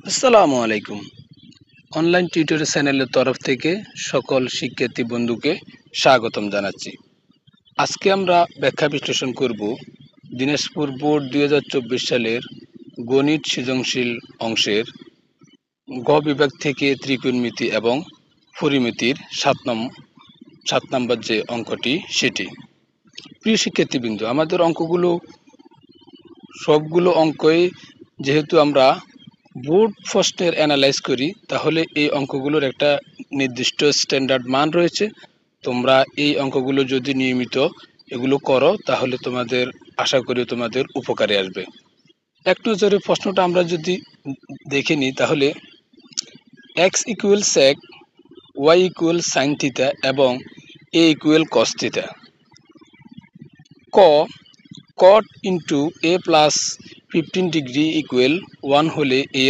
আসসালামু আলাইকুম। Online tutor চ্যানেলের তরফ থেকে সকল শিক্ষার্থী বন্ধুকে স্বাগতম জানাচ্ছি। আজকে আমরা ব্যাখ্যা বিশ্লেষণ করব দিনাজপুর বোর্ড 2024 সালের গণিত সৃজনশীল অংশের গ বিভাগ থেকে ত্রিকোণমিতি এবং পরিমিতির 7 নম্বর যে অঙ্কটি সেটি। প্রিয় শিক্ষার্থীবৃন্দ, আমাদের অঙ্কগুলো সবগুলো অঙ্কই যেহেতু আমরা বোর্ড প্রশ্নের অ্যানালাইজ করি, তাহলে এই অঙ্কগুলোর একটা নির্দিষ্ট স্ট্যান্ডার্ড মান রয়েছে। তোমরা এই অঙ্কগুলো যদি নিয়মিত এগুলো করো তাহলে তোমাদের আশা করি তোমাদের উপকারে আসবে। এক নজরে প্রশ্নটা আমরা যদি দেখে নিই তাহলে x equal sec, y equal sine theta এবং এ ইকুয়াল কস থিটা। ক cot into a plus 15 degree equal 1 হলে এ